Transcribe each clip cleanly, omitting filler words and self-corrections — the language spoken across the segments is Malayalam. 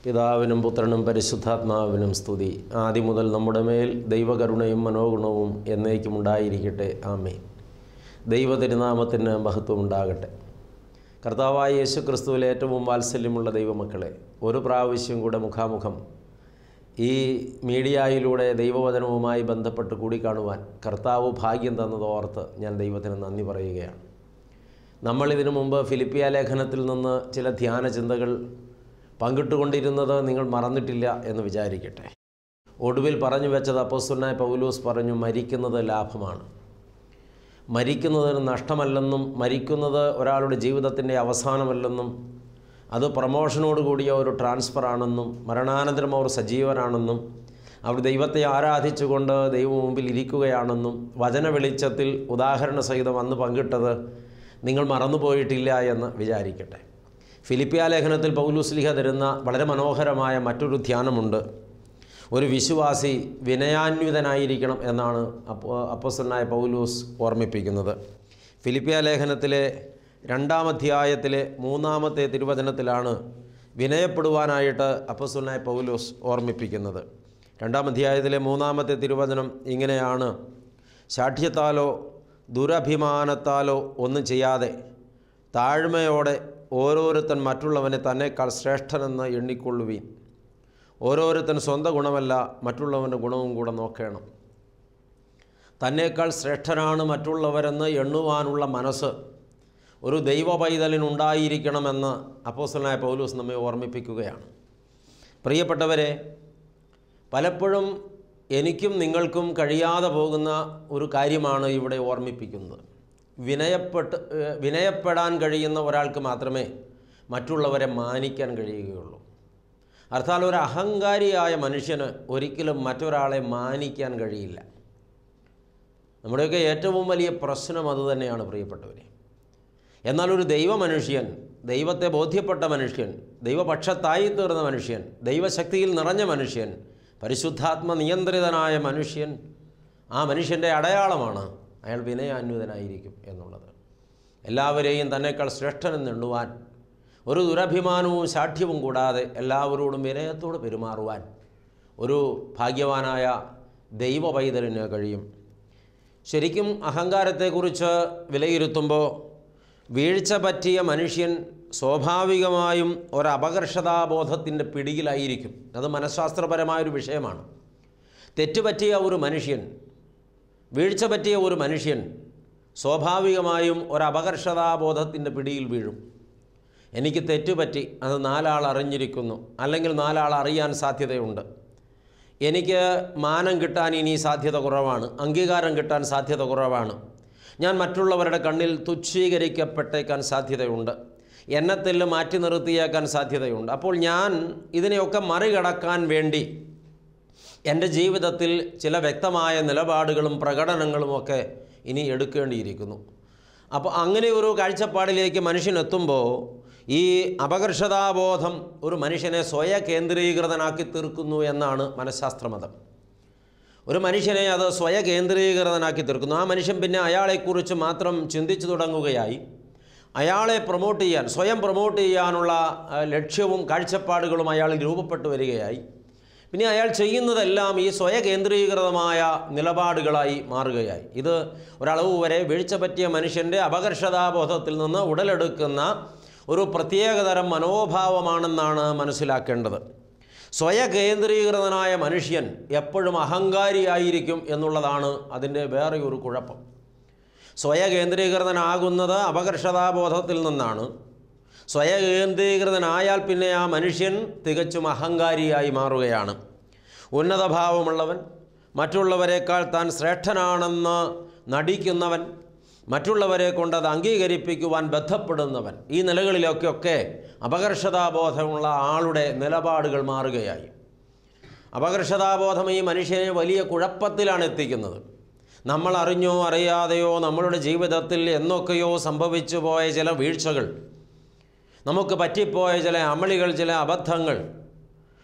പിതാവിനും പുത്രനും പരിശുദ്ധാത്മാവിനും സ്തുതി. ആദ്യം മുതൽ നമ്മുടെ മേൽ ദൈവകരുണയും മനോഗുണവും എന്നേക്കും ഉണ്ടായിരിക്കട്ടെ. ആമേൻ. ദൈവതിരുനാമത്തിന് മഹത്വം ഉണ്ടാകട്ടെ. കർത്താവായ യേശു ക്രിസ്തുവിൽ ഏറ്റവും വാത്സല്യമുള്ള ദൈവമക്കളെ, ഒരു പ്രാവശ്യം കൂടെ മുഖാമുഖം ഈ മീഡിയയിലൂടെ ദൈവവചനവുമായി ബന്ധപ്പെട്ട് കൂടിക്കാണുവാൻ കർത്താവ് ഭാഗ്യം തന്നതോർത്ത് ഞാൻ ദൈവത്തിന് നന്ദി പറയുകയാണ്. നമ്മളിതിനു മുമ്പ് ഫിലിപ്പിയ ലേഖനത്തിൽ നിന്ന് ചില ധ്യാന ചിന്തകൾ പങ്കിട്ടുകൊണ്ടിരുന്നത് നിങ്ങൾ മറന്നിട്ടില്ല എന്ന് വിചാരിക്കട്ടെ. ഒടുവിൽ പറഞ്ഞു വെച്ചത് അപ്പോസ്തലനായ പൗലോസ് പറഞ്ഞു, മരിക്കുന്നത് ലാഭമാണ്, മരിക്കുന്നതിന് നഷ്ടമല്ലെന്നും, മരിക്കുന്നത് ഒരാളുടെ ജീവിതത്തിൻ്റെ അവസാനമല്ലെന്നും, അത് പ്രമോഷനോട് കൂടിയ ഒരു ട്രാൻസ്ഫറാണെന്നും, മരണാനന്തരം അവർ സജീവനാണെന്നും, അവർ ദൈവത്തെ ആരാധിച്ചുകൊണ്ട് ദൈവം മുമ്പിൽ ഇരിക്കുകയാണെന്നും വചന വെളിച്ചത്തിൽ ഉദാഹരണ സഹിതം അന്ന് പങ്കിട്ടത് നിങ്ങൾ മറന്നുപോയിട്ടില്ല എന്ന് വിചാരിക്കട്ടെ. ഫിലിപ്പിയ ലേഖനത്തിൽ പൗലോസ്ലീഹ തരുന്ന വളരെ മനോഹരമായ മറ്റൊരു ധ്യാനമുണ്ട്. ഒരു വിശ്വാസി വിനയാന്വിതനായിരിക്കണം എന്നാണ് അപ്പോസ്തലനായ പൗലോസ് ഓർമ്മിപ്പിക്കുന്നത്. ഫിലിപ്പിയ ലേഖനത്തിലെ 2-ാം അധ്യായത്തിലെ 3-ാമത്തെ തിരുവചനത്തിലാണ് വിനയപ്പെടുവാനായിട്ട് അപ്പോസ്തലനായ പൗലോസ് ഓർമ്മിപ്പിക്കുന്നത്. 2-ാം അധ്യായത്തിലെ 3-ാമത്തെ തിരുവചനം ഇങ്ങനെയാണ്: ശാഠ്യത്താലോ ദുരഭിമാനത്താലോ ഒന്നും ചെയ്യാതെ താഴ്മയോടെ ഓരോരുത്തൻ മറ്റുള്ളവനെ തന്നേക്കാൾ ശ്രേഷ്ഠനെന്ന് എണ്ണിക്കൊള്ളുവീൻ. ഓരോരുത്തൻ സ്വന്തം ഗുണമല്ല, മറ്റുള്ളവൻ്റെ ഗുണവും കൂടെ നോക്കണം. തന്നേക്കാൾ ശ്രേഷ്ഠനാണ് മറ്റുള്ളവരെന്ന് എണ്ണുവാനുള്ള മനസ്സ് ഒരു ദൈവ പൈതലിനുണ്ടായിരിക്കണമെന്ന് അപ്പോസ്തലനായ പൗലോസ് നമ്മെ ഓർമ്മിപ്പിക്കുകയാണ്. പ്രിയപ്പെട്ടവരെ, പലപ്പോഴും എനിക്കും നിങ്ങൾക്കും കഴിയാതെ പോകുന്ന ഒരു കാര്യമാണ് ഇവിടെ ഓർമ്മിപ്പിക്കുന്നത്. വിനയപ്പെടാൻ കഴിയുന്ന ഒരാൾക്ക് മാത്രമേ മറ്റുള്ളവരെ മാനിക്കാൻ കഴിയുകയുള്ളൂ. അർത്ഥാൽ ഒരു അഹങ്കാരിയായ മനുഷ്യന് ഒരിക്കലും മറ്റൊരാളെ മാനിക്കാൻ കഴിയില്ല. നമ്മുടെയൊക്കെ ഏറ്റവും വലിയ പ്രശ്നം അതുതന്നെയാണ് പ്രിയപ്പെട്ടവരെ. എന്നാൽ ഒരു ദൈവമനുഷ്യൻ, ദൈവത്തെ ബോധ്യപ്പെട്ട മനുഷ്യൻ, ദൈവപക്ഷത്തായി തീർന്ന മനുഷ്യൻ, ദൈവശക്തിയിൽ നിറഞ്ഞ മനുഷ്യൻ, പരിശുദ്ധാത്മ നിയന്ത്രിതനായ മനുഷ്യൻ, ആ മനുഷ്യൻ്റെ അടയാളമാണ് അയാൾ വിനയാന്വിതനായിരിക്കും എന്നുള്ളത്. എല്ലാവരെയും തന്നേക്കാൾ ശ്രേഷ്ഠനെന്ന് എണ്ണുവാൻ, ഒരു ദുരഭിമാനവും ശാഠ്യവും കൂടാതെ എല്ലാവരോടും വിനയത്തോട് പെരുമാറുവാൻ ഒരു ഭാഗ്യവാനായ ദൈവ പൈതലിന് കഴിയും. ശരിക്കും അഹങ്കാരത്തെക്കുറിച്ച് വിലയിരുത്തുമ്പോൾ വീഴ്ച പറ്റിയ മനുഷ്യൻ സ്വാഭാവികമായും ഒരു അപകർഷതാബോധത്തിൻ്റെ പിടിയിലായിരിക്കും. അത് മനഃശാസ്ത്രപരമായൊരു വിഷയമാണ്. തെറ്റുപറ്റിയ ഒരു മനുഷ്യൻ, വീഴ്ച പറ്റിയ ഒരു മനുഷ്യൻ സ്വാഭാവികമായും ഒരു അപകർഷതാബോധത്തിൻ്റെ പിടിയിൽ വീഴും. എനിക്ക് തെറ്റുപറ്റി, അത് 4 ആൾ അറിഞ്ഞിരിക്കുന്നു, അല്ലെങ്കിൽ 4 ആൾ അറിയാൻ സാധ്യതയുണ്ട്. എനിക്ക് മാനം കിട്ടാൻ ഇനി സാധ്യത കുറവാണ്, അംഗീകാരം കിട്ടാൻ സാധ്യത കുറവാണ്, ഞാൻ മറ്റുള്ളവരുടെ കണ്ണിൽ തുച്ഛീകരിക്കപ്പെട്ടേക്കാൻ സാധ്യതയുണ്ട്, എന്നെത്തിൽ മാറ്റി നിർത്തിയേക്കാൻ സാധ്യതയുണ്ട്. അപ്പോൾ ഞാൻ ഇതിനെയൊക്കെ മറികടക്കാൻ വേണ്ടി എൻ്റെ ജീവിതത്തിൽ ചില വ്യക്തമായ നിലപാടുകളും പ്രകടനങ്ങളുമൊക്കെ ഇനി എടുക്കേണ്ടിയിരിക്കുന്നു. അപ്പോൾ അങ്ങനെ ഒരു കാഴ്ചപ്പാടിലേക്ക് മനുഷ്യനെത്തുമ്പോൾ ഈ അപകർഷതാബോധം ഒരു മനുഷ്യനെ സ്വയകേന്ദ്രീകൃതനാക്കി തീർക്കുന്നു എന്നാണ് മനഃശാസ്ത്രമതം. ഒരു മനുഷ്യനെ അത് സ്വയകേന്ദ്രീകൃതനാക്കി തീർക്കുന്നു. ആ മനുഷ്യൻ പിന്നെ അയാളെക്കുറിച്ച് മാത്രം ചിന്തിച്ചു തുടങ്ങുകയായി, അയാളെ പ്രൊമോട്ട് ചെയ്യാൻ, സ്വയം പ്രൊമോട്ട് ചെയ്യാനുള്ള ലക്ഷ്യവും കാഴ്ചപ്പാടുകളും അയാളിൽ രൂപപ്പെട്ടു വരികയായി. പിന്നെ അയാൾ ചെയ്യുന്നതെല്ലാം ഈ സ്വയകേന്ദ്രീകൃതമായ നിലപാടുകളായി മാറുകയായി. ഇത് ഒരളവ് വരെ വീഴ്ച പറ്റിയ മനുഷ്യൻ്റെ അപകർഷതാബോധത്തിൽ നിന്ന് ഉടലെടുക്കുന്ന ഒരു പ്രത്യേകതരം മനോഭാവമാണെന്നാണ് മനസ്സിലാക്കേണ്ടത്. സ്വയകേന്ദ്രീകൃതനായ മനുഷ്യൻ എപ്പോഴും അഹങ്കാരിയായിരിക്കും എന്നുള്ളതാണ് അതിൻ്റെ വേറെ ഒരു കുഴപ്പം. സ്വയകേന്ദ്രീകൃതനാകുന്നത് അപകർഷതാബോധത്തിൽ നിന്നാണ്. സ്വയകേന്ദ്രീകൃതനായാൽ പിന്നെ ആ മനുഷ്യൻ തികച്ചും അഹങ്കാരിയായി മാറുകയാണ്. ഉന്നതഭാവമുള്ളവൻ, മറ്റുള്ളവരെക്കാൾ താൻ ശ്രേഷ്ഠനാണെന്ന് നടിക്കുന്നവൻ, മറ്റുള്ളവരെ കൊണ്ടത് അംഗീകരിപ്പിക്കുവാൻ ബന്ധപ്പെടുന്നവൻ, ഈ നിലകളിലൊക്കെ അപകർഷതാബോധമുള്ള ആളുടെ നിലപാടുകൾ മാറുകയായി. അപകർഷതാബോധം ഈ മനുഷ്യനെ വലിയ കുഴപ്പത്തിലാണ് എത്തിക്കുന്നത്. നമ്മൾ അറിഞ്ഞോ അറിയാതെയോ നമ്മളുടെ ജീവിതത്തിൽ എന്നൊക്കെയോ സംഭവിച്ചു പോയ ചില വീഴ്ചകൾ, നമുക്ക് പറ്റിപ്പോയ ചില അമളികൾ, ചില അബദ്ധങ്ങൾ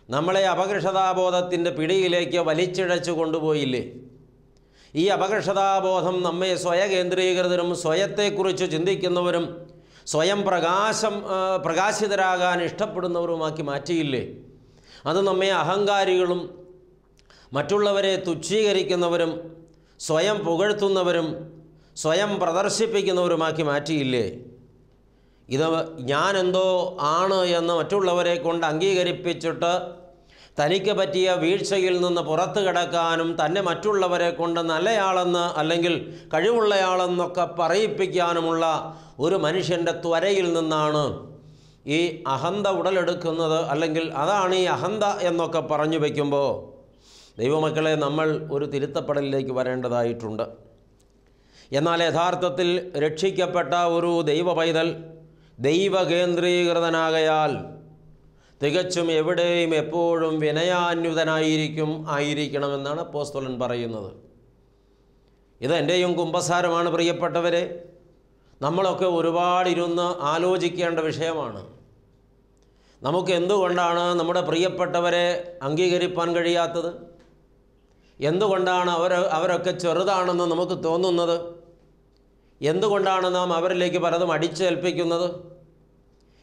നമ്മളെ അപകർഷതാബോധത്തിൻ്റെ പിടിയിലേക്ക് വലിച്ചിഴച്ചു കൊണ്ടുപോയില്ലേ? ഈ അപകർഷതാബോധം നമ്മെ സ്വയകേന്ദ്രീകൃതരും സ്വയത്തെക്കുറിച്ച് ചിന്തിക്കുന്നവരും സ്വയം പ്രകാശിതരാകാൻ ഇഷ്ടപ്പെടുന്നവരുമാക്കി മാറ്റിയില്ലേ? അത് നമ്മെ അഹങ്കാരികളും മറ്റുള്ളവരെ തുച്ഛീകരിക്കുന്നവരും സ്വയം പുകഴ്ത്തുന്നവരും സ്വയം പ്രദർശിപ്പിക്കുന്നവരുമാക്കി മാറ്റിയില്ലേ? ഇത് ഞാനെന്തോ ആണ് എന്ന് മറ്റുള്ളവരെ കൊണ്ട് അംഗീകരിപ്പിച്ചിട്ട് തനിക്ക് പറ്റിയ വീഴ്ചയിൽ നിന്ന് പുറത്തു കിടക്കാനും തന്നെ മറ്റുള്ളവരെ കൊണ്ട് നല്ലയാളെന്ന് അല്ലെങ്കിൽ കഴിവുള്ളയാളെന്നൊക്കെ പറയിപ്പിക്കാനുമുള്ള ഒരു മനുഷ്യൻ്റെ ത്വരയിൽ നിന്നാണ് ഈ അഹന്ത ഉടലെടുക്കുന്നത്. അല്ലെങ്കിൽ അതാണ് ഈ അഹന്ത എന്നൊക്കെ പറഞ്ഞു വയ്ക്കുമ്പോൾ ദൈവമക്കളെ നമ്മൾ ഒരു തിരുത്തപ്പെടലിലേക്ക് വരേണ്ടതായിട്ടുണ്ട്. എന്നാൽ യഥാർത്ഥത്തിൽ രക്ഷിക്കപ്പെട്ട ഒരു ദൈവ പൈതൽ ദൈവകേന്ദ്രീകൃതനാകയാൽ തികച്ചും എവിടെയും എപ്പോഴും ആയിരിക്കണമെന്നാണ് അപ്പോസ്തലൻ പറയുന്നത്. ഇത് എൻ്റെയും കുമ്പസാരമാണ് പ്രിയപ്പെട്ടവരെ. നമ്മളൊക്കെ ഒരുപാട് ഇരുന്ന് ആലോചിക്കേണ്ട വിഷയമാണ്. നമുക്ക് എന്തുകൊണ്ടാണ് നമ്മുടെ പ്രിയപ്പെട്ടവരെ അംഗീകരിപ്പാൻ കഴിയാത്തത്? എന്തുകൊണ്ടാണ് അവരൊക്കെ ചെറുതാണെന്ന് നമുക്ക് തോന്നുന്നത്? എന്തുകൊണ്ടാണ് നാം അവരിലേക്ക് പലതും അടിച്ചേൽപ്പിക്കുന്നത്?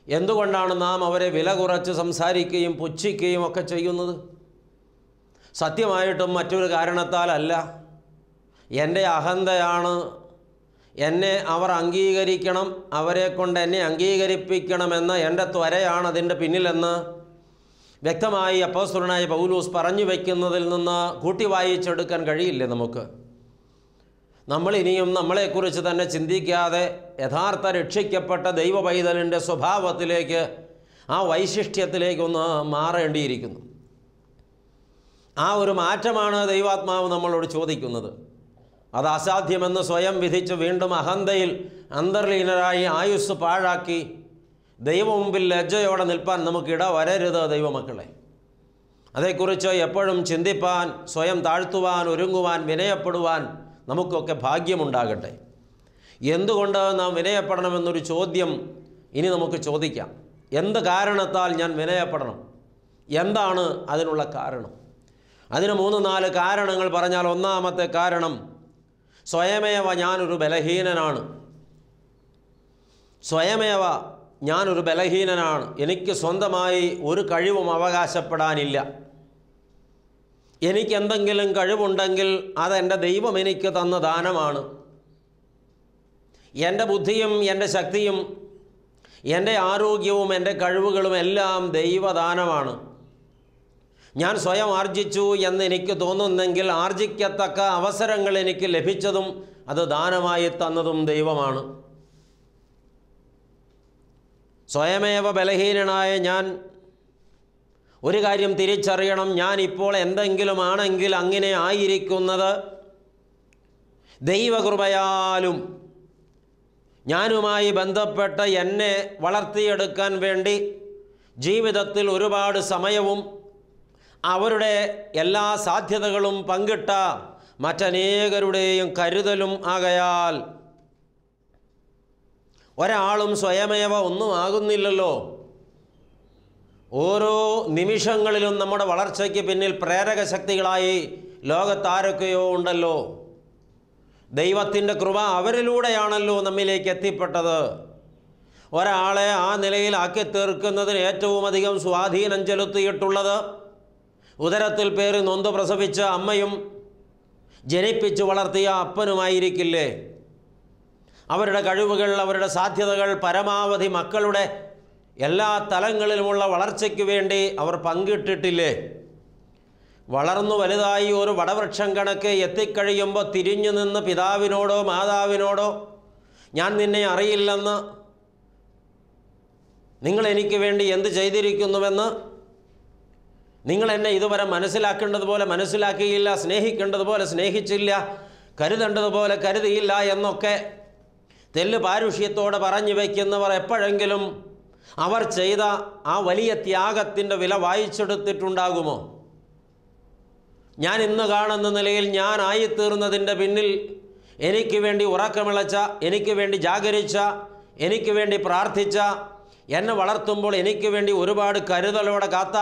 എന്തുകൊണ്ടാണ് നാം അവരെ വില കുറച്ച് സംസാരിക്കുകയും പുച്ഛിക്കുകയും ഒക്കെ ചെയ്യുന്നത്? സത്യമായിട്ടും മറ്റൊരു കാരണത്താലല്ല. എൻ്റെ അഹന്തയാണ്. എന്നെ അവർ അംഗീകരിക്കണം, അവരെ കൊണ്ട് എന്നെ അംഗീകരിപ്പിക്കണമെന്ന എൻ്റെ ത്വരയാണ് അതിൻ്റെ പിന്നിലെന്ന് വ്യക്തമായി അപ്പോസ്തലനായ പൗലോസ് പറഞ്ഞു വയ്ക്കുന്നതിൽ നിന്ന് കൂട്ടി വായിച്ചെടുക്കാൻ കഴിയില്ലേ നമുക്ക്? നമ്മൾ ഇനിയും നമ്മളെക്കുറിച്ച് തന്നെ ചിന്തിക്കാതെ യഥാർത്ഥ രക്ഷിക്കപ്പെട്ട ദൈവ പൈതലിൻ്റെ സ്വഭാവത്തിലേക്ക്, ആ വൈശിഷ്ട്യത്തിലേക്കൊന്ന് മാറേണ്ടിയിരിക്കുന്നു. ആ ഒരു മാറ്റമാണ് ദൈവാത്മാവ് നമ്മളോട് ചോദിക്കുന്നത്. അത് അസാധ്യമെന്ന് സ്വയം വിധിച്ച് വീണ്ടും അഹന്തയിൽ അന്തർലീനരായി ആയുസ് പാഴാക്കി ദൈവം മുമ്പിൽ ലജ്ജയോടെ നിൽപ്പാൻ നമുക്കിട വരരുത് ദൈവമക്കളെ. അതേക്കുറിച്ച് എപ്പോഴും ചിന്തിപ്പാൻ, സ്വയം താഴ്ത്തുവാൻ, ഒരുങ്ങുവാൻ, വിനയപ്പെടുവാൻ നമുക്കൊക്കെ ഭാഗ്യമുണ്ടാകട്ടെ. എന്തുകൊണ്ട് നാം വിനയപ്പെടണമെന്നൊരു ചോദ്യം ഇനി നമുക്ക് ചോദിക്കാം. എന്ത് കാരണത്താൽ ഞാൻ വിനയപ്പെടണം? എന്താണ് അതിനുള്ള കാരണം? അതിന് 3-4 കാരണങ്ങൾ പറഞ്ഞാൽ, ഒന്നാമത്തെ കാരണം സ്വയമേവ ഞാനൊരു ബലഹീനനാണ്. സ്വയമേവ ഞാനൊരു ബലഹീനനാണ്. എനിക്ക് സ്വന്തമായി ഒരു കഴിവും അവകാശപ്പെടാനില്ല. എനിക്കെന്തെങ്കിലും കഴിവുണ്ടെങ്കിൽ അതെൻ്റെ ദൈവം എനിക്ക് തന്ന ദാനമാണ്. എൻ്റെ ബുദ്ധിയും എൻ്റെ ശക്തിയും എൻ്റെ ആരോഗ്യവും എൻ്റെ കഴിവുകളും എല്ലാം ദൈവദാനമാണ്. ഞാൻ സ്വയം ആർജിച്ചു എന്ന് എനിക്ക് തോന്നുന്നെങ്കിൽ ആർജിക്കത്തക്ക അവസരങ്ങൾ എനിക്ക് ലഭിച്ചതും അത് ദാനമായി തന്നതും ദൈവമാണ്. സ്വയമേവ ബലഹീനനായ ഞാൻ ഒരു കാര്യം തിരിച്ചറിയണം. ഞാൻ ഇപ്പോൾ എന്തെങ്കിലും ആണെങ്കിൽ അങ്ങനെ ആയിരിക്കുന്നത് ദൈവകൃപയാലും ഞാനുമായി ബന്ധപ്പെട്ട് എന്നെ വളർത്തിയെടുക്കാൻ വേണ്ടി ജീവിതത്തിൽ ഒരുപാട് സമയവും അവരുടെ എല്ലാ സാധ്യതകളും പങ്കിട്ട മറ്റനേകരുടെയും കരുതലും ആകയാൽ ഒരാളും സ്വയമേവ ഒന്നും ആകുന്നില്ലല്ലോ. ഓരോ നിമിഷങ്ങളിലും നമ്മുടെ വളർച്ചയ്ക്ക് പിന്നിൽ പ്രേരക ശക്തികളായി ലോകത്താരൊക്കെയോ ഉണ്ടല്ലോ. ദൈവത്തിൻ്റെ കൃപ അവരിലൂടെയാണല്ലോ നമ്മിലേക്ക് എത്തിപ്പെട്ടത്. ഒരാളെ ആ നിലയിലാക്കി തീർക്കുന്നതിന് ഏറ്റവും അധികം സ്വാധീനം ചെലുത്തിയിട്ടുള്ളത് ഉദരത്തിൽ പേറി നൊന്ത് പ്രസവിച്ച അമ്മയും ജനിപ്പിച്ചു വളർത്തിയ അപ്പനുമായിരിക്കില്ലേ? അവരുടെ കഴിവുകൾ, അവരുടെ സാധ്യതകൾ പരമാവധി മക്കളുടെ എല്ലാ തലങ്ങളിലുമുള്ള വളർച്ചയ്ക്ക് വേണ്ടി അവർ പങ്കിട്ടിട്ടില്ലേ? വളർന്നു വലുതായി ഒരു വടവൃക്ഷം കണക്ക് എത്തിക്കഴിയുമ്പോൾ തിരിഞ്ഞു നിന്ന് പിതാവിനോടോ മാതാവിനോടോ ഞാൻ നിന്നെ അറിയില്ലെന്ന്, നിങ്ങളെനിക്ക് വേണ്ടി എന്ത് ചെയ്തിരിക്കുന്നുവെന്ന്, നിങ്ങളെന്നെ ഇതുവരെ മനസ്സിലാക്കേണ്ടതുപോലെ മനസ്സിലാക്കിയില്ല, സ്നേഹിക്കേണ്ടതുപോലെ സ്നേഹിച്ചില്ല, കരുതേണ്ടതുപോലെ കരുതിയില്ല എന്നൊക്കെ തെല്ല് പാരുഷ്യത്തോടെ പറഞ്ഞു വയ്ക്കുന്നവർ എപ്പോഴെങ്കിലും അവർ ചെയ്ത ആ വലിയ ത്യാഗത്തിൻ്റെ വില വായിച്ചെടുത്തിട്ടുണ്ടാകുമോ? ഞാൻ ഇന്ന് കാണുന്ന നിലയിൽ ഞാനായിത്തീർന്നതിൻ്റെ പിന്നിൽ എനിക്ക് വേണ്ടി ഉറക്കമിളച്ച, എനിക്ക് വേണ്ടി ജാഗരിച്ച, എനിക്ക് വേണ്ടി പ്രാർത്ഥിച്ച, എന്നെ വളർത്തുമ്പോൾ എനിക്ക് വേണ്ടി ഒരുപാട് കരുതലോടെ കാത്ത,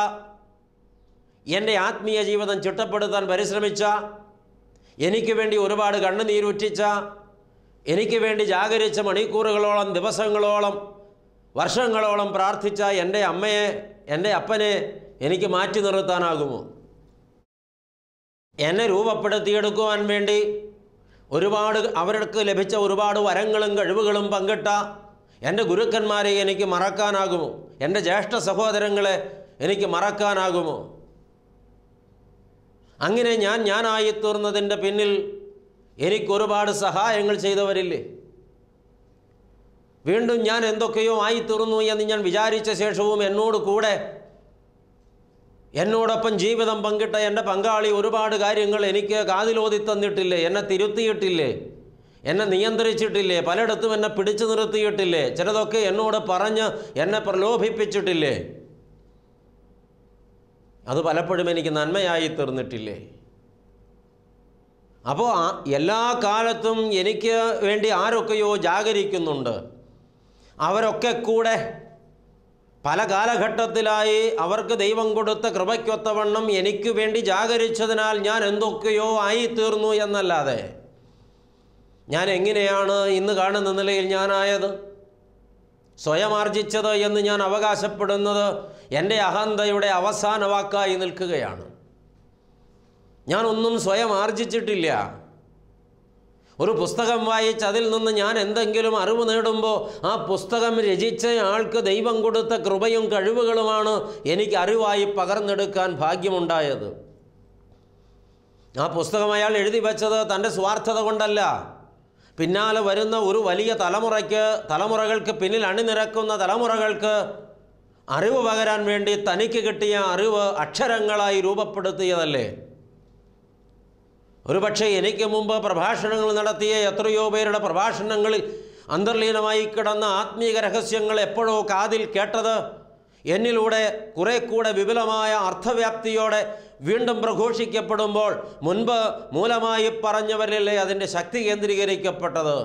എൻ്റെ ആത്മീയ ജീവിതം ചിട്ടപ്പെടുത്താൻ പരിശ്രമിച്ച, എനിക്ക് വേണ്ടി ഒരുപാട് കണ്ണുനീരുറ്റിച്ച, എനിക്ക് വേണ്ടി ജാഗരിച്ച മണിക്കൂറുകളോളം ദിവസങ്ങളോളം വർഷങ്ങളോളം പ്രാർത്ഥിച്ച എൻ്റെ അമ്മയെ, എൻ്റെ അപ്പനെ എനിക്ക് മാറ്റി നിർത്താനാകുമോ? എന്നെ രൂപപ്പെടുത്തിയെടുക്കുവാൻ വേണ്ടി അവർക്ക് ലഭിച്ച ഒരുപാട് വരങ്ങളും കഴിവുകളും പങ്കിട്ട എൻ്റെ ഗുരുക്കന്മാരെ എനിക്ക് മറക്കാനാകുമോ? എൻ്റെ ജ്യേഷ്ഠ സഹോദരങ്ങളെ എനിക്ക് മറക്കാനാകുമോ? അങ്ങനെ ഞാനായിത്തീർന്നതിൻ്റെ പിന്നിൽ എനിക്കൊരുപാട് സഹായങ്ങൾ ചെയ്തവരില്ലേ? വീണ്ടും ഞാൻ എന്തൊക്കെയോ ആയിത്തീർന്നു എന്ന് ഞാൻ വിചാരിച്ച ശേഷവും എന്നോടൊപ്പം ജീവിതം പങ്കിട്ട എൻ്റെ പങ്കാളി ഒരുപാട് കാര്യങ്ങൾ എനിക്ക് കാതിലോതി തന്നിട്ടില്ലേ? എന്നെ തിരുത്തിയിട്ടില്ലേ? എന്നെ നിയന്ത്രിച്ചിട്ടില്ലേ? പലയിടത്തും എന്നെ പിടിച്ചു നിർത്തിയിട്ടില്ലേ? ചിലതൊക്കെ എന്നോട് പറഞ്ഞ് എന്നെ പ്രലോഭിപ്പിച്ചിട്ടില്ലേ? അത് പലപ്പോഴും എനിക്ക് നന്മയായി തീർന്നിട്ടില്ലേ? അപ്പോൾ എല്ലാ കാലത്തും എനിക്ക് വേണ്ടി ആരൊക്കെയോ ജാഗരിക്കുന്നുണ്ട്. അവരൊക്കെ കൂടെ പല കാലഘട്ടത്തിലായി അവർക്ക് ദൈവം കൊടുത്ത കൃപയ്ക്കൊത്തവണ്ണം എനിക്ക് വേണ്ടി ജാഗരിച്ചതിനാൽ ഞാൻ എന്തൊക്കെയോ ആയിത്തീർന്നു എന്നല്ലാതെ ഞാൻ എങ്ങനെയാണ് ഇന്ന് കാണുന്ന നിലയിൽ ഞാനായത്? സ്വയം ആർജിച്ചത് എന്ന് ഞാൻ അവകാശപ്പെടുന്നത് എൻ്റെ അഹന്തയുടെ അവസാന വാക്കായി നിൽക്കുകയാണ്. ഞാനൊന്നും സ്വയം ആർജിച്ചിട്ടില്ല. ഒരു പുസ്തകം വായിച്ച് അതിൽ നിന്ന് ഞാൻ എന്തെങ്കിലും അറിവ് നേടുമ്പോൾ ആ പുസ്തകം രചിച്ച ആൾക്ക് ദൈവം കൊടുത്ത കൃപയും കഴിവുകളുമാണ് എനിക്ക് അറിവായി പകർന്നെടുക്കാൻ ഭാഗ്യമുണ്ടായത്. ആ പുസ്തകം അയാൾ എഴുതി വച്ചത് തൻ്റെ സ്വാർത്ഥത കൊണ്ടല്ല, പിന്നാലെ വരുന്ന ഒരു വലിയ തലമുറകൾക്ക് പിന്നിൽ അണിനിരക്കുന്ന തലമുറകൾക്ക് അറിവ് പകരാൻ വേണ്ടി തനിക്ക് കിട്ടിയ അറിവ് അക്ഷരങ്ങളായി രൂപപ്പെടുത്തിയതല്ലേ? ഒരുപക്ഷെ എനിക്ക് മുമ്പ് പ്രഭാഷണങ്ങൾ നടത്തിയ എത്രയോ പേരുടെ പ്രഭാഷണങ്ങളിൽ അന്തർലീനമായി കിടന്ന ആത്മീക രഹസ്യങ്ങൾ എപ്പോഴോ കാതിൽ കേട്ടത് എന്നിലൂടെ കുറെ കൂടെ വിപുലമായ അർത്ഥവ്യാപ്തിയോടെ വീണ്ടും പ്രഘോഷിക്കപ്പെടുമ്പോൾ മുൻപ് മൂലമായി പറഞ്ഞവരിലല്ലേ അതിൻ്റെ ശക്തി കേന്ദ്രീകരിക്കപ്പെട്ടത്?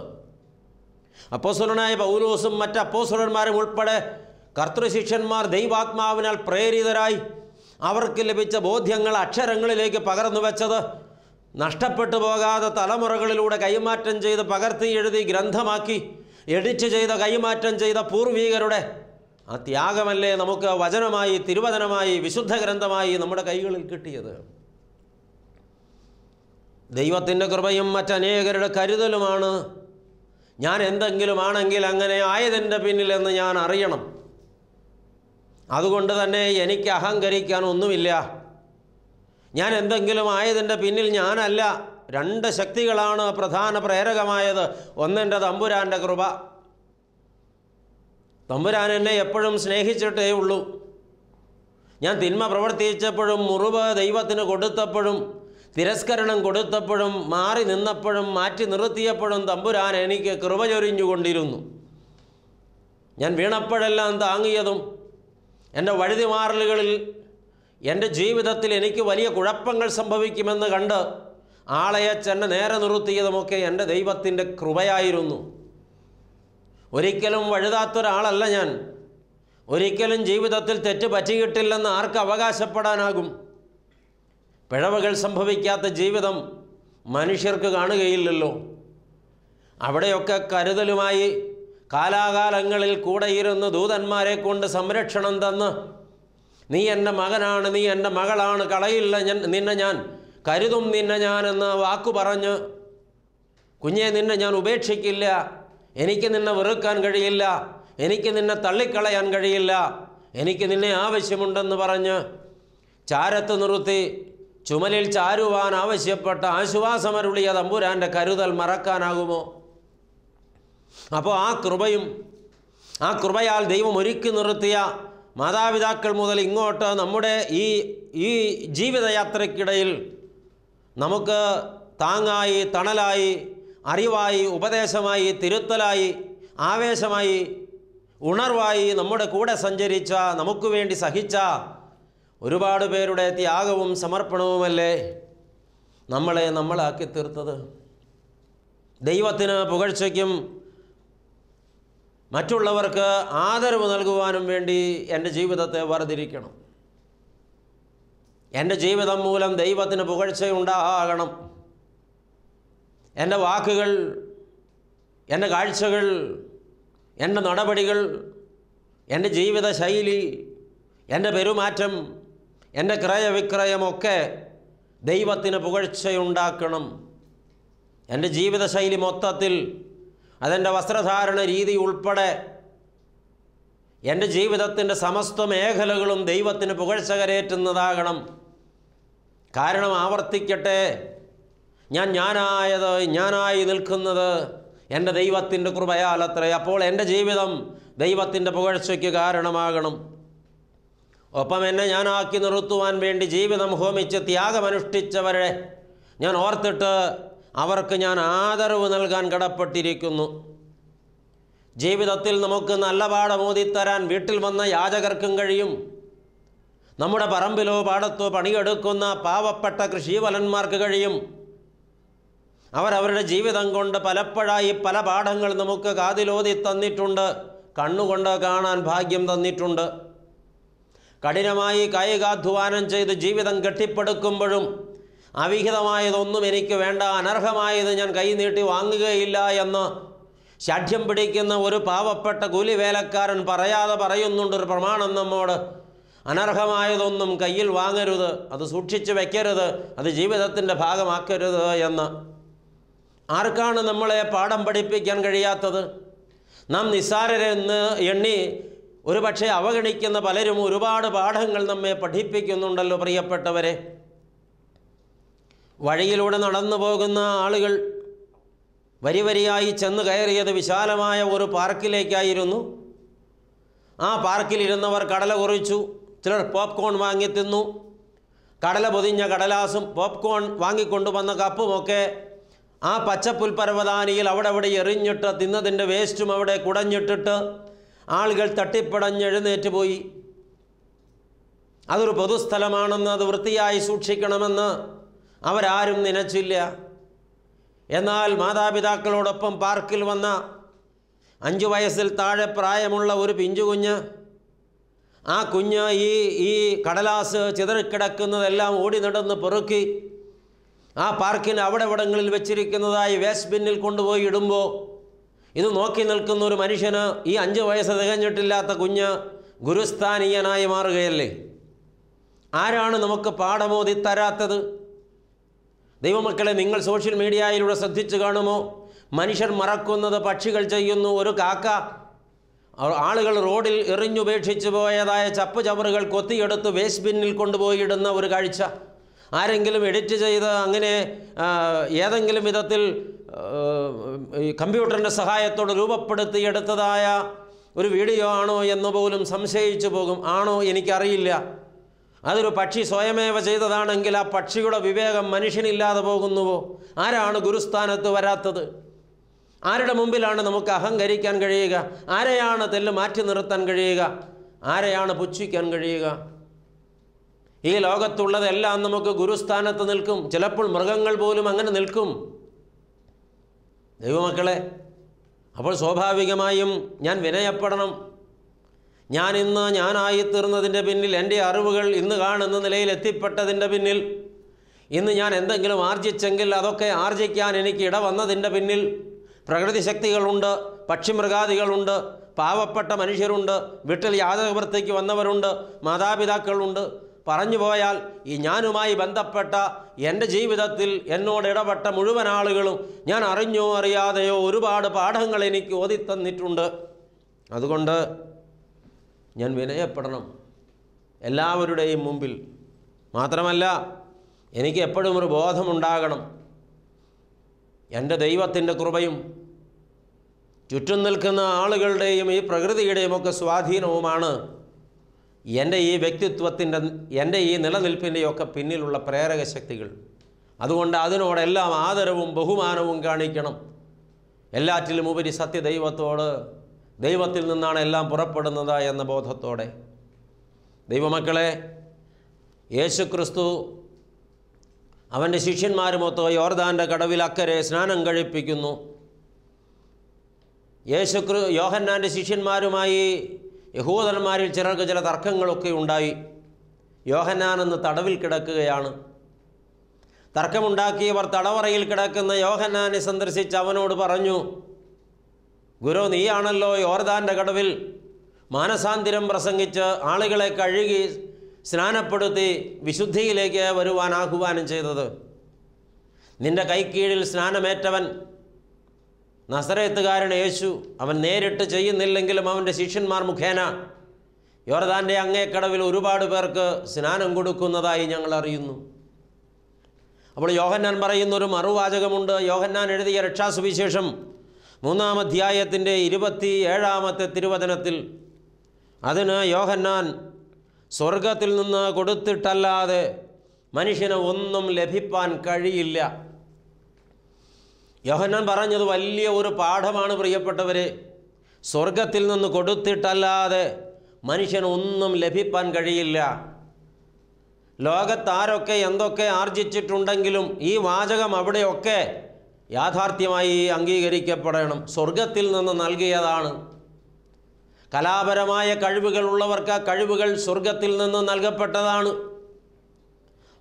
അപ്പോസ്തലനായ പൗലോസും മറ്റ് അപ്പോസ്തലന്മാരും ഉൾപ്പെടെ കർത്തൃശിഷ്യന്മാർ ദൈവാത്മാവിനാൽ പ്രേരിതരായി അവർക്ക് ലഭിച്ച ബോധ്യങ്ങൾ അക്ഷരങ്ങളിലേക്ക് പകർന്നു വെച്ചത് നഷ്ടപ്പെട്ടു പോകാതെ തലമുറകളിലൂടെ കൈമാറ്റം ചെയ്ത് പകർത്തി എഴുതി ഗ്രന്ഥമാക്കി എഡിറ്റ് ചെയ്ത് കൈമാറ്റം ചെയ്ത പൂർവീകരുടെ ആ ത്യാഗമല്ലേ നമുക്ക് വചനമായി, തിരുവചനമായി, വിശുദ്ധ ഗ്രന്ഥമായി നമ്മുടെ കൈകളിൽ കിട്ടിയത്? ദൈവത്തിൻ്റെ കൃപയും മറ്റനേകരുടെ കരുതലുമാണ് ഞാൻ എന്തെങ്കിലും ആണെങ്കിൽ അങ്ങനെ ആയതിൻ്റെ പിന്നിലെന്ന് ഞാൻ അറിയണം. അതുകൊണ്ട് തന്നെ എനിക്ക് അഹങ്കരിക്കാൻ ഒന്നുമില്ല. ഞാൻ എന്തെങ്കിലും ആയതിൻ്റെ പിന്നിൽ ഞാനല്ല. രണ്ട് ശക്തികളാണ് പ്രധാന പ്രേരകമായത്. ഒന്നെൻ്റെ തമ്പുരാൻ്റെ കൃപ. തമ്പുരാൻ എന്നെ എപ്പോഴും സ്നേഹിച്ചിട്ടേ ഉള്ളൂ. ഞാൻ തിന്മ പ്രവർത്തിച്ചപ്പോഴും മുറിവ് ദൈവത്തിന് കൊടുത്തപ്പോഴും തിരസ്കരണം കൊടുത്തപ്പോഴും മാറി നിന്നപ്പോഴും മാറ്റി നിർത്തിയപ്പോഴും തമ്പുരാൻ എനിക്ക് കൃപ ചൊരിഞ്ഞുകൊണ്ടിരുന്നു. ഞാൻ വീണപ്പോഴെല്ലാം താങ്ങിയതും എൻ്റെ വഴുതിമാറലുകളിൽ എൻ്റെ ജീവിതത്തിൽ എനിക്ക് വലിയ കുഴപ്പങ്ങൾ സംഭവിക്കുമെന്ന് കണ്ട് ആളയച്ചെന്നെ നേരെ നിർത്തിയതുമൊക്കെ എൻ്റെ ദൈവത്തിൻ്റെ കൃപയായിരുന്നു. ഒരിക്കലും വഴുതാത്തൊരാളല്ല ഞാൻ. ഒരിക്കലും ജീവിതത്തിൽ തെറ്റ് പറ്റിയിട്ടില്ലെന്ന് ആർക്ക് അവകാശപ്പെടാനാകും? പിഴവുകൾ സംഭവിക്കാത്ത ജീവിതം മനുഷ്യർക്ക് കാണുകയില്ലല്ലോ. അവിടെയൊക്കെ കരുതലുമായി കാലാകാലങ്ങളിൽ കൂടെയിരുന്ന് ദൂതന്മാരെ കൊണ്ട് സംരക്ഷണം തന്ന് നീ എൻ്റെ മകനാണ്, നീ എൻ്റെ മകളാണ്, കളയില്ല നിന്നെ ഞാൻ, കരുതും നിന്നെ ഞാൻ എന്ന് വാക്കു പറഞ്ഞ് കുഞ്ഞെ നിന്നെ ഞാൻ ഉപേക്ഷിക്കില്ല, എനിക്ക് നിന്നെ വെറുക്കാൻ കഴിയില്ല, എനിക്ക് നിന്നെ തള്ളിക്കളയാൻ കഴിയില്ല, എനിക്ക് നിന്നെ ആവശ്യമുണ്ടെന്ന് പറഞ്ഞ് ചാരത്ത് നിർത്തി ചുമലിൽ ചാരുവാൻ ആവശ്യപ്പെട്ട ആശ്വാസമരുളിയ തമ്പുരാൻ്റെ കരുതൽ മറക്കാനാകുമോ? അപ്പോൾ ആ കൃപയാൽ ദൈവം ഒരുക്കി നിർത്തിയ മാതാപിതാക്കൾ മുതൽ ഇങ്ങോട്ട് നമ്മുടെ ഈ ജീവിതയാത്രയ്ക്കിടയിൽ നമുക്ക് താങ്ങായി, തണലായി, അറിവായി, ഉപദേശമായി, തിരുത്തലായി, ആവേശമായി, ഉണർവായി നമ്മുടെ കൂടെ സഞ്ചരിച്ച, നമുക്ക് വേണ്ടി സഹിച്ച ഒരുപാട് പേരുടെ ത്യാഗവും സമർപ്പണവുമല്ലേ നമ്മളാക്കി തീർത്തത്. ദൈവത്തിന് പുകഴ്ചയ്ക്കും മറ്റുള്ളവർക്ക് ആദരവ് നൽകുവാനും വേണ്ടി എൻ്റെ ജീവിതത്തെ വേർതിരിക്കണം. എൻ്റെ ജീവിതം മൂലം ദൈവത്തിന് പുകഴ്ചയുണ്ടാകണം. എൻ്റെ വാക്കുകൾ, എൻ്റെ കാഴ്ചകൾ, എൻ്റെ നടപടികൾ, എൻ്റെ ജീവിത ശൈലി, എൻ്റെ പെരുമാറ്റം, എൻ്റെ ക്രയവിക്രയമൊക്കെ ദൈവത്തിന് പുകഴ്ചയുണ്ടാക്കണം. എൻ്റെ ജീവിതശൈലി മൊത്തത്തിൽ, അതെൻ്റെ വസ്ത്രധാരണ രീതി ഉൾപ്പെടെ എൻ്റെ ജീവിതത്തിൻ്റെ സമസ്ത മേഖലകളും ദൈവത്തിന് പുകഴ്ച കരേറ്റുന്നതാകണം. കാരണം ആവർത്തിക്കട്ടെ, ഞാനായി നിൽക്കുന്നത് എൻ്റെ ദൈവത്തിൻ്റെ കൃപയാലത്രേ. അപ്പോൾ എൻ്റെ ജീവിതം ദൈവത്തിൻ്റെ പുകഴ്ചയ്ക്ക് കാരണമാകണം. ഒപ്പം എന്നെ ഞാനാക്കി നിർത്തുവാൻ വേണ്ടി ജീവിതം ഹോമിച്ച് ത്യാഗമനുഷ്ഠിച്ചവരെ ഞാൻ ഓർത്തിട്ട് അവർക്ക് ഞാൻ ആദരവ് നൽകാൻ കടപ്പെട്ടിരിക്കുന്നു. ജീവിതത്തിൽ നമുക്ക് നല്ല പാഠമോദിത്തരാൻ വീട്ടിൽ വന്ന യാചകർക്കും കഴിയും. നമ്മുടെ പറമ്പിലോ പാടത്തോ പണിയെടുക്കുന്ന പാവപ്പെട്ട കൃഷിവലന്മാർക്ക് കഴിയും. അവരവരുടെ ജീവിതം കൊണ്ട് പലപ്പോഴായി പല പാഠങ്ങൾ നമുക്ക് കാതിലോതി തന്നിട്ടുണ്ട്, കണ്ണുകൊണ്ട് കാണാൻ ഭാഗ്യം തന്നിട്ടുണ്ട്. കഠിനമായി കായികാധ്വാനം ചെയ്ത് ജീവിതം കെട്ടിപ്പടുക്കുമ്പോഴും അവിഹിതമായതൊന്നും എനിക്ക് വേണ്ട, അനർഹമായത് ഞാൻ കൈനീട്ടി വാങ്ങുകയില്ല എന്ന് ശാഠ്യം പിടിക്കുന്ന ഒരു പാവപ്പെട്ട കൂലിവേലക്കാരൻ പറയാതെ പറയുന്നുണ്ടൊരു പ്രമാണം നമ്മോട്. അനർഹമായതൊന്നും കയ്യിൽ വാങ്ങരുത്, അത് സൂക്ഷിച്ച് വയ്ക്കരുത്, അത് ജീവിതത്തിൻ്റെ ഭാഗമാക്കരുത് എന്ന്. ആർക്കാണ് നമ്മളെ പാഠം പഠിപ്പിക്കാൻ കഴിയാത്തത്? നാം നിസ്സാരരെന്ന് എണ്ണി ഒരുപക്ഷെ അവഗണിക്കുന്ന പലരും ഒരുപാട് പാഠങ്ങൾ നമ്മെ പഠിപ്പിക്കുന്നുണ്ടല്ലോ പ്രിയപ്പെട്ടവരെ. വഴിയിലൂടെ നടന്നു പോകുന്ന ആളുകൾ വരിവരിയായി ചെന്ന് കയറിയത് വിശാലമായ ഒരു പാർക്കിലേക്കായിരുന്നു. ആ പാർക്കിലിരുന്നവർ കടല കുറിച്ചു, ചിലർ പോപ്കോൺ വാങ്ങി തിന്നു. കടല പൊതിഞ്ഞ കടലാസും പോപ്കോൺ വാങ്ങിക്കൊണ്ടുവന്ന കപ്പുമൊക്കെ ആ പച്ചപ്പുൽപരവതാനിയിൽ അവിടെ എറിഞ്ഞിട്ട് തിന്നതിൻ്റെ വേസ്റ്റും അവിടെ കുടഞ്ഞിട്ടിട്ട് ആളുകൾ തട്ടിപ്പടഞ്ഞെഴുന്നേറ്റ് പോയി. അതൊരു പൊതുസ്ഥലമാണെന്ന്, അത് വൃത്തിയായി സൂക്ഷിക്കണമെന്ന് അവരാരും നനച്ചില്ല. എന്നാൽ മാതാപിതാക്കളോടൊപ്പം പാർക്കിൽ വന്ന 5 വയസ്സിൽ താഴെ പ്രായമുള്ള ഒരു പിഞ്ചുകുഞ്ഞ്, ആ കുഞ്ഞ് ഈ കടലാസ് ചിതറിക്കിടക്കുന്നതെല്ലാം ഓടി നടന്ന് പെറുക്കി ആ പാർക്കിന് അവിടെവിടങ്ങളിൽ വെച്ചിരിക്കുന്നതായി വേസ്റ്റ് ബിന്നിൽ കൊണ്ടുപോയി ഇടുമ്പോൾ ഇത് നോക്കി നിൽക്കുന്ന ഒരു മനുഷ്യന് ഈ 5 വയസ്സ് തികഞ്ഞിട്ടില്ലാത്ത കുഞ്ഞ് ഗുരുസ്ഥാനീയനായി മാറുകയല്ലേ? ആരാണ് നമുക്ക് പാഠമോദി തരാത്തത്? ദൈവമക്കളെ, നിങ്ങൾ സോഷ്യൽ മീഡിയയിലൂടെ ശ്രദ്ധിച്ചു കാണുമോ? മനുഷ്യർ മറക്കുന്നത് പക്ഷികൾ ചെയ്യുന്നു. ഒരു കാക്ക ആളുകൾ റോഡിൽ എറിഞ്ഞുപേക്ഷിച്ചു പോയതായ ചപ്പുചവറുകൾ കൊത്തിയെടുത്ത് വേസ്റ്റ് ബിന്നിൽ കൊണ്ടുപോയി ഇടുന്ന ഒരു കാഴ്ച. ആരെങ്കിലും എഡിറ്റ് ചെയ്ത് അങ്ങനെ ഏതെങ്കിലും വിധത്തിൽ കമ്പ്യൂട്ടറിൻ്റെ സഹായത്തോടെ രൂപപ്പെടുത്തിയെടുത്തതായ ഒരു വീഡിയോ ആണോ എന്ന് പോലും സംശയിച്ചു പോകും. ആണോ എനിക്കറിയില്ല. അതൊരു പക്ഷി സ്വയമേവ ചെയ്തതാണെങ്കിൽ ആ പക്ഷിയുടെ വിവേകം മനുഷ്യനില്ലാതെ പോകുന്നുവോ? ആരാണ് ഗുരുസ്ഥാനത്ത് വരാത്തത്? ആരുടെ മുമ്പിലാണ് നമുക്ക് അഹങ്കരിക്കാൻ കഴിയുക? ആരെയാണ് തെല്ല് മാറ്റി നിർത്താൻ കഴിയുക? ആരെയാണ് പുച്ഛിക്കാൻ കഴിയുക? ഈ ലോകത്തുള്ളതെല്ലാം നമുക്ക് ഗുരുസ്ഥാനത്ത് നിൽക്കും. ചിലപ്പോൾ മൃഗങ്ങൾ പോലും അങ്ങനെ നിൽക്കും. ദൈവമക്കളെ, അപ്പോൾ സ്വാഭാവികമായും ഞാൻ വിനയപ്പെടണം. ഞാനായിത്തീർന്നതിൻ്റെ പിന്നിൽ, എൻ്റെ അറിവുകൾ ഇന്ന് കാണുന്ന നിലയിൽ എത്തിപ്പെട്ടതിൻ്റെ പിന്നിൽ, ഇന്ന് ഞാൻ എന്തെങ്കിലും ആർജിച്ചെങ്കിൽ അതൊക്കെ ആർജിക്കാൻ എനിക്ക് ഇട വന്നതിൻ്റെ പിന്നിൽ പ്രകൃതി ശക്തികളുണ്ട്, പക്ഷിമൃഗാദികളുണ്ട്, പാവപ്പെട്ട മനുഷ്യരുണ്ട്, വീട്ടിൽ യാതകവൃത്തിക്ക് വന്നവരുണ്ട്, മാതാപിതാക്കളുണ്ട്. പറഞ്ഞു പോയാൽ ഈ ഞാനുമായി ബന്ധപ്പെട്ട എൻ്റെ ജീവിതത്തിൽ എന്നോട് ഇടപെട്ട മുഴുവൻ ആളുകളും ഞാൻ അറിഞ്ഞോ അറിയാതെയോ ഒരുപാട് പാഠങ്ങൾ എനിക്ക് ഓതിത്തന്നിട്ടുണ്ട്. അതുകൊണ്ട് ഞാൻ വിനയപ്പെടണം എല്ലാവരുടെയും മുമ്പിൽ. മാത്രമല്ല, എനിക്ക് എപ്പോഴും ഒരു ബോധമുണ്ടാകണം. എൻ്റെ ദൈവത്തിൻ്റെ കൃപയും ചുറ്റും നിൽക്കുന്ന ആളുകളുടെയും ഈ പ്രകൃതിയുടെയും ഒക്കെ സ്വാധീനവുമാണ് എൻ്റെ ഈ വ്യക്തിത്വത്തിൻ്റെ, എൻ്റെ ഈ നിലനിൽപ്പിൻ്റെയൊക്കെ പിന്നിലുള്ള പ്രേരക ശക്തികൾ. അതുകൊണ്ട് അതിനോടെല്ലാം ആദരവും ബഹുമാനവും കാണിക്കണം. എല്ലാറ്റിലും ഉപരി സത്യദൈവത്തോട്, ദൈവത്തിൽ നിന്നാണ് എല്ലാം പുറപ്പെടുന്നത് എന്ന ബോധത്തോടെ. ദൈവമക്കളെ, യേശുക്രിസ്തു അവൻ്റെ ശിഷ്യന്മാരുമൊത്ത് യോർദാൻ്റെ കടവിൽ അക്കരെ സ്നാനം കഴിപ്പിക്കുന്നു. യോഹന്നാൻ്റെ ശിഷ്യന്മാരുമായി യഹൂദന്മാരിൽ ചിലർക്ക് ചില തർക്കങ്ങളൊക്കെ ഉണ്ടായി. യോഹന്നാൻ എന്ന് തടവിൽ കിടക്കുകയാണ്. തർക്കമുണ്ടാക്കിയവർ തടവറയിൽ കിടക്കുന്ന യോഹന്നാനെ സന്ദർശിച്ച് അവനോട് പറഞ്ഞു, ഗുരു, നീയാണല്ലോ യോർദാൻ്റെ കടവിൽ മാനസാന്തരം പ്രസംഗിച്ച് ആളുകളെ കഴുകി സ്നാനപ്പെടുത്തി വിശുദ്ധിയിലേക്ക് വരുവാൻ ആഹ്വാനം ചെയ്തത്. നിന്റെ കൈക്കീഴിൽ സ്നാനമേറ്റവൻ നസറേത്തുകാരൻ യേശു, അവൻ നേരിട്ട് ചെയ്യുന്നില്ലെങ്കിലും അവൻ്റെ ശിഷ്യന്മാർ മുഖേന യോർദാൻ്റെ അങ്ങേക്കടവിൽ ഒരുപാട് പേർക്ക് സ്നാനം കൊടുക്കുന്നതായി ഞങ്ങൾ അറിയുന്നു. അപ്പോൾ യോഹന്നാൻ പറയുന്നൊരു മറുവാചകമുണ്ട്. യോഹന്നാൻ എഴുതിയ രക്ഷാസുവിശേഷം 3-ാം അധ്യായത്തിൻ്റെ 27-ാമത്തെ തിരുവചനത്തിൽ അതിന് യോഹന്നാൻ സ്വർഗത്തിൽ നിന്ന് കൊടുത്തിട്ടല്ലാതെ മനുഷ്യന് ഒന്നും ലഭിപ്പാൻ കഴിയില്ല. യോഹന്നാൻ പറഞ്ഞത് വലിയ ഒരു പാഠമാണ് പ്രിയപ്പെട്ടവരെ. സ്വർഗത്തിൽ നിന്ന് കൊടുത്തിട്ടല്ലാതെ മനുഷ്യന് ഒന്നും ലഭിപ്പാൻ കഴിയില്ല. ലോകത്താരൊക്കെ എന്തൊക്കെ ആർജിച്ചിട്ടുണ്ടെങ്കിലും ഈ വാചകം അവിടെയൊക്കെ യാഥാർത്ഥ്യമായി അംഗീകരിക്കപ്പെടണം. സ്വർഗത്തിൽ നിന്ന് നൽകിയതാണ്. കലാപരമായ കഴിവുകളുള്ളവർക്ക് ആ കഴിവുകൾ സ്വർഗത്തിൽ നിന്ന് നൽകപ്പെട്ടതാണ്.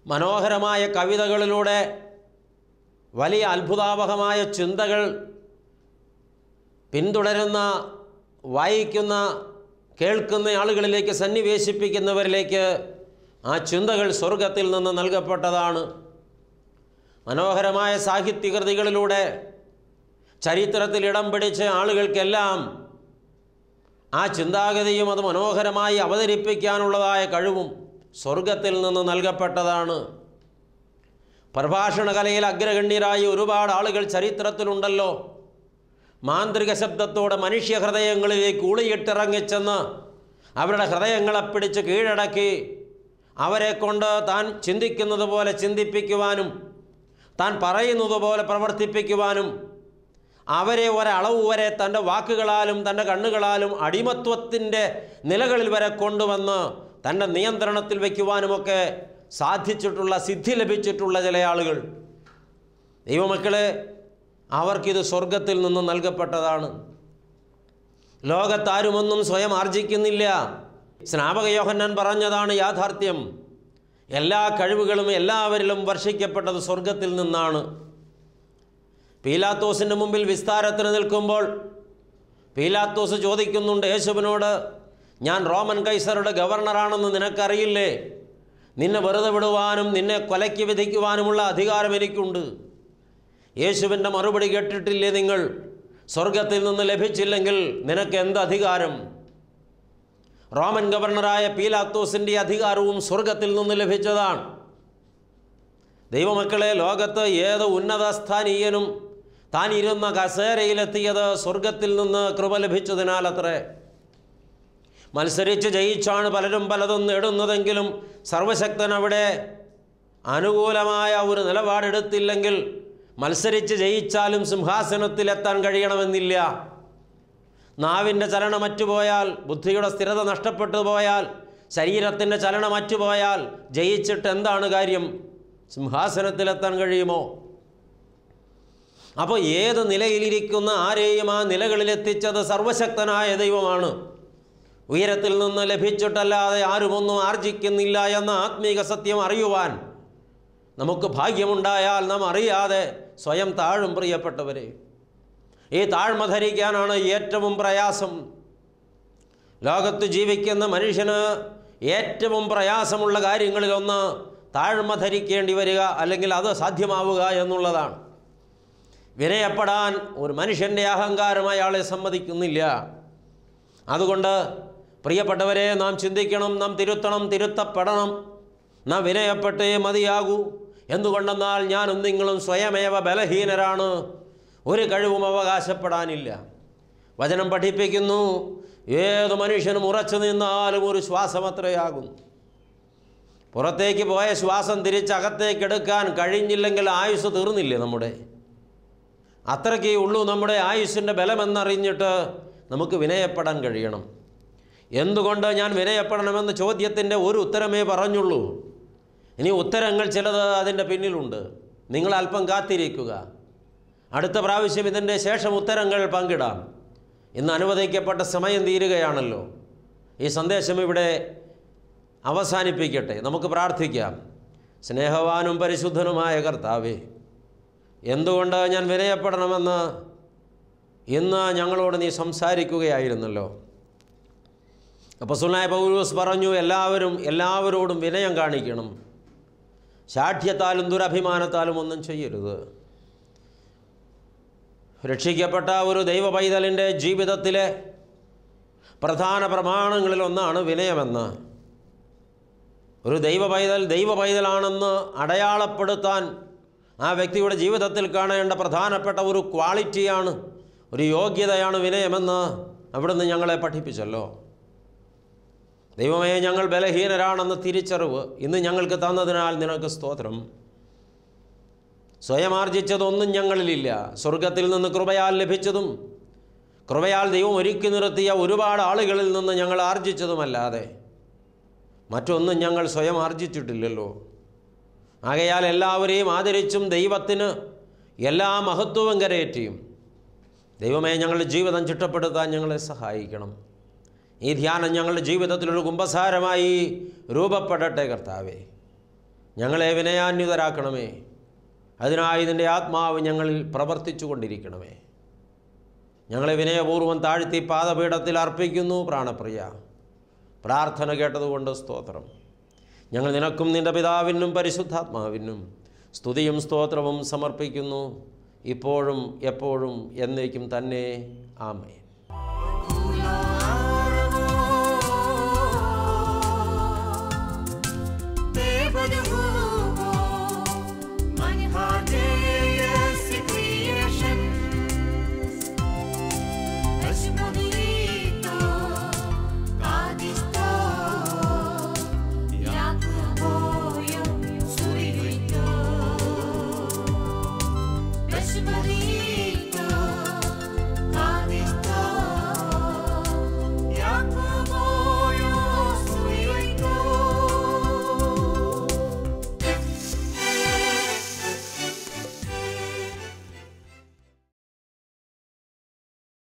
മനോഹരമായ കവിതകളിലൂടെ വലിയ അത്ഭുതാവഹമായ ചിന്തകൾ പിന്തുടരുന്ന, വായിക്കുന്ന, കേൾക്കുന്ന ആളുകളിലേക്ക് സന്നിവേശിപ്പിക്കുന്നവരിലേക്ക് ആ ചിന്തകൾ സ്വർഗത്തിൽ നിന്ന് നൽകപ്പെട്ടതാണ്. മനോഹരമായ സാഹിത്യകൃതികളിലൂടെ ചരിത്രത്തിൽ ഇടം പിടിച്ച ആളുകൾക്കെല്ലാം ആ ചിന്താഗതിയും അത് മനോഹരമായി അവതരിപ്പിക്കാനുള്ളതായ കഴിവും സ്വർഗത്തിൽ നിന്ന് നൽകപ്പെട്ടതാണ്. പ്രഭാഷണ കലയിൽ അഗ്രഗണ്യരായ ഒരുപാട് ആളുകൾ ചരിത്രത്തിലുണ്ടല്ലോ. മാന്ത്രിക ശബ്ദത്തോടെ മനുഷ്യ ഹൃദയങ്ങളിലേക്ക് ഉളിയിട്ടിറങ്ങിച്ചെന്ന് അവരുടെ ഹൃദയങ്ങളെ പിടിച്ച് കീഴടക്കി അവരെ കൊണ്ട് താൻ ചിന്തിക്കുന്നത് പോലെ ചിന്തിപ്പിക്കുവാനും താൻ പറയുന്നത് പോലെ പ്രവർത്തിപ്പിക്കുവാനും അവരെ ഒരളവ് വരെ തൻ്റെ വാക്കുകളാലും തൻ്റെ കണ്ണുകളാലും അടിമത്വത്തിൻ്റെ നിലകളിൽ വരെ കൊണ്ടുവന്ന് തൻ്റെ നിയന്ത്രണത്തിൽ വയ്ക്കുവാനുമൊക്കെ സാധിച്ചിട്ടുള്ള, സിദ്ധി ലഭിച്ചിട്ടുള്ള ചില ആളുകൾ. ദൈവമക്കളെ, അവർക്കിത് സ്വർഗത്തിൽ നിന്ന് നൽകപ്പെട്ടതാണ്. ലോകത്താരുമൊന്നും സ്വയം ആർജിക്കുന്നില്ല. സ്നാപക യോഹന്നാൻ പറഞ്ഞതാണ് യാഥാർത്ഥ്യം. എല്ലാ കഴിവുകളും എല്ലാവരിലും വർഷിക്കപ്പെട്ടത് സ്വർഗത്തിൽ നിന്നാണ്. പീലാത്തോസിൻ്റെ മുമ്പിൽ വിസ്താരത്തിന് നിൽക്കുമ്പോൾ പീലാത്തോസ് ചോദിക്കുന്നുണ്ട് യേശുവിനോട്, ഞാൻ റോമൻ കൈസറുടെ ഗവർണറാണെന്ന് നിനക്കറിയില്ലേ? നിന്നെ വെറുതെ വിടുവാനും നിന്നെ കൊലയ്ക്ക് വിധിക്കുവാനുമുള്ള അധികാരം എനിക്കുണ്ട്. യേശുവിൻ്റെ മറുപടി കേട്ടിട്ടില്ലേ നിങ്ങൾ? സ്വർഗത്തിൽ നിന്ന് ലഭിച്ചില്ലെങ്കിൽ നിനക്ക് എന്ത് അധികാരം? റോമൻ ഗവർണറായ പീലാത്തോസിൻ്റെ അധികാരവും സ്വർഗത്തിൽ നിന്ന് ലഭിച്ചതാണ്. ദൈവമക്കളെ, ലോകത്ത് ഏത് ഉന്നത സ്ഥാനീയനും താൻ ഇരുന്ന കസേരയിലെത്തിയത് സ്വർഗത്തിൽ നിന്ന് കൃപ ലഭിച്ചതിനാലത്രേ. മത്സരിച്ച് ജയിച്ചാണ് പലരും പലതും നേടുന്നതെങ്കിലും സർവശക്തൻ അവിടെ അനുകൂലമായ ഒരു നിലപാടെടുത്തില്ലെങ്കിൽ മത്സരിച്ച് ജയിച്ചാലും സിംഹാസനത്തിലെത്താൻ കഴിയണമെന്നില്ല. നാവിൻ്റെ ചലനം അറ്റുപോയാൽ, ബുദ്ധിയുടെ സ്ഥിരത നഷ്ടപ്പെട്ടു പോയാൽ, ശരീരത്തിൻ്റെ ചലനം അറ്റുപോയാൽ ജയിച്ചിട്ട് എന്താണ് കാര്യം? സിംഹാസനത്തിലെത്താൻ കഴിയുമോ? അപ്പോൾ ഏത് നിലയിലിരിക്കുന്ന ആരെയും ആ നിലകളിലെത്തിച്ചത് സർവശക്തനായ ദൈവമാണ്. ഉയരത്തിൽ നിന്ന് ലഭിച്ചിട്ടല്ലാതെ ആരുമൊന്നും ആർജിക്കുന്നില്ല എന്ന ആത്മീക സത്യം അറിയുവാൻ നമുക്ക് ഭാഗ്യമുണ്ടായാൽ നാം അറിയാതെ സ്വയം താഴും. പ്രിയപ്പെട്ടവരെ, ഈ താഴ്മ ധരിക്കാനാണ് ഏറ്റവും പ്രയാസം. ലോകത്ത് ജീവിക്കുന്ന മനുഷ്യന് ഏറ്റവും പ്രയാസമുള്ള കാര്യങ്ങളിലൊന്ന് താഴ്മ ധരിക്കേണ്ടി വരിക, അല്ലെങ്കിൽ അത് സാധ്യമാവുക എന്നുള്ളതാണ്. വിനയപ്പെടാൻ ഒരു മനുഷ്യൻ്റെ അഹങ്കാരം അയാളെ സമ്മതിക്കുന്നില്ല. അതുകൊണ്ട് പ്രിയപ്പെട്ടവരെ, നാം ചിന്തിക്കണം, നാം തിരുത്തണം, തിരുത്തപ്പെടണം. നാം വിനയപ്പെട്ടേ മതിയാകൂ. എന്തുകൊണ്ടെന്നാൽ ഞാനും നിങ്ങളും സ്വയമേവ ബലഹീനരാണ്. ഒരു കഴിവും അവകാശപ്പെടാനില്ല. വചനം പഠിപ്പിക്കുന്നു, ഏത് മനുഷ്യനും ഉറച്ചു നിന്നാലും ഒരു ശ്വാസം അത്രയാകും. പുറത്തേക്ക് പോയ ശ്വാസം തിരിച്ചകത്തേക്കെടുക്കാൻ കഴിഞ്ഞില്ലെങ്കിൽ ആയുസ് തീർന്നില്ലേ നമ്മുടെ? അത്രയ്ക്കേ ഉള്ളൂ നമ്മുടെ ആയുസ്സിൻ്റെ ബലമെന്നറിഞ്ഞിട്ട് നമുക്ക് വിനയപ്പെടാൻ കഴിയണം. എന്തുകൊണ്ട് ഞാൻ വിനയപ്പെടണമെന്ന ചോദ്യത്തിൻ്റെ ഒരു ഉത്തരമേ പറഞ്ഞുള്ളൂ. ഇനി ഉത്തരങ്ങൾ ചിലത് അതിൻ്റെ പിന്നിലുണ്ട്. നിങ്ങൾ അല്പം കാത്തിരിക്കുക. അടുത്ത പ്രാവശ്യം ഇതിൻ്റെ ശേഷം ഉത്തരങ്ങൾ പങ്കിടാം. ഇന്ന് അനുവദിക്കപ്പെട്ട സമയം തീരുകയാണല്ലോ. ഈ സന്ദേശം ഇവിടെ അവസാനിപ്പിക്കട്ടെ. നമുക്ക് പ്രാർത്ഥിക്കാം. സ്നേഹവാനും പരിശുദ്ധനുമായ കർത്താവേ, എന്തുകൊണ്ട് ഞാൻ വിനയപ്പെടണമെന്ന് ഇന്ന് ഞങ്ങളോട് നീ സംസാരിക്കുകയായിരുന്നല്ലോ. അപ്പോസ്തലനായ പൗലോസ് പറഞ്ഞു, എല്ലാവരോടും വിനയം കാണിക്കണം, ശാഠ്യത്താലും ദുരഭിമാനത്താലും ഒന്നും ചെയ്യരുത്. രക്ഷിക്കപ്പെട്ട ഒരു ദൈവ പൈതലിൻ്റെ ജീവിതത്തിലെ പ്രധാന പ്രമാണങ്ങളിലൊന്നാണ് വിനയമെന്ന്. ഒരു ദൈവ പൈതലാണെന്ന് അടയാളപ്പെടുത്താൻ ആ വ്യക്തിയുടെ ജീവിതത്തിൽ കാണേണ്ട പ്രധാനപ്പെട്ട ഒരു ക്വാളിറ്റിയാണ്, ഒരു യോഗ്യതയാണ് വിനയമെന്ന് അവിടുന്ന് ഞങ്ങളെ പഠിപ്പിച്ചല്ലോ. ദൈവമേ, ഞങ്ങൾ ബലഹീനരാണെന്ന് തിരിച്ചറിവ് ഇന്ന് ഞങ്ങൾക്ക് തന്നതിനാൽ നിനക്ക് സ്തോത്രം. സ്വയം ആർജിച്ചതൊന്നും ഞങ്ങളിലില്ല. സ്വർഗത്തിൽ നിന്ന് കൃപയാൽ ലഭിച്ചതും കൃപയാൽ ദൈവം ഒരുക്കി നിർത്തിയ ഒരുപാട് ആളുകളിൽ നിന്ന് ഞങ്ങൾ ആർജിച്ചതുമല്ലാതെ മറ്റൊന്നും ഞങ്ങൾ സ്വയം ആർജിച്ചിട്ടില്ലല്ലോ. ആകയാൽ എല്ലാവരെയും ആദരിച്ചും ദൈവത്തിന് എല്ലാ മഹത്വവും കരയേറ്റിയും ദൈവമേ, ഞങ്ങളുടെ ജീവിതം ചിട്ടപ്പെടുത്താൻ ഞങ്ങളെ സഹായിക്കണം. ഈ ധ്യാനം ഞങ്ങളുടെ ജീവിതത്തിലൊരു കുമ്പസാരമായി രൂപപ്പെടട്ടെ കർത്താവേ. ഞങ്ങളെ വിനയാന്വിതരാക്കണമേ. അതിനായി നിൻ്റെ ആത്മാവ് ഞങ്ങളിൽ പ്രവർത്തിച്ചു കൊണ്ടിരിക്കണമേ. ഞങ്ങളെ വിനയപൂർവ്വം താഴ്ത്തി പാദപീഠത്തിൽ അർപ്പിക്കുന്നു. പ്രാണപ്രിയ, പ്രാർത്ഥന കേട്ടതുകൊണ്ട് സ്തോത്രം. ഞങ്ങൾ നിനക്കും നിൻ്റെ പിതാവിനും പരിശുദ്ധാത്മാവിനും സ്തുതിയും സ്തോത്രവും സമർപ്പിക്കുന്നു, ഇപ്പോഴും എപ്പോഴും എന്നേക്കും തന്നെ. ആമേൻ.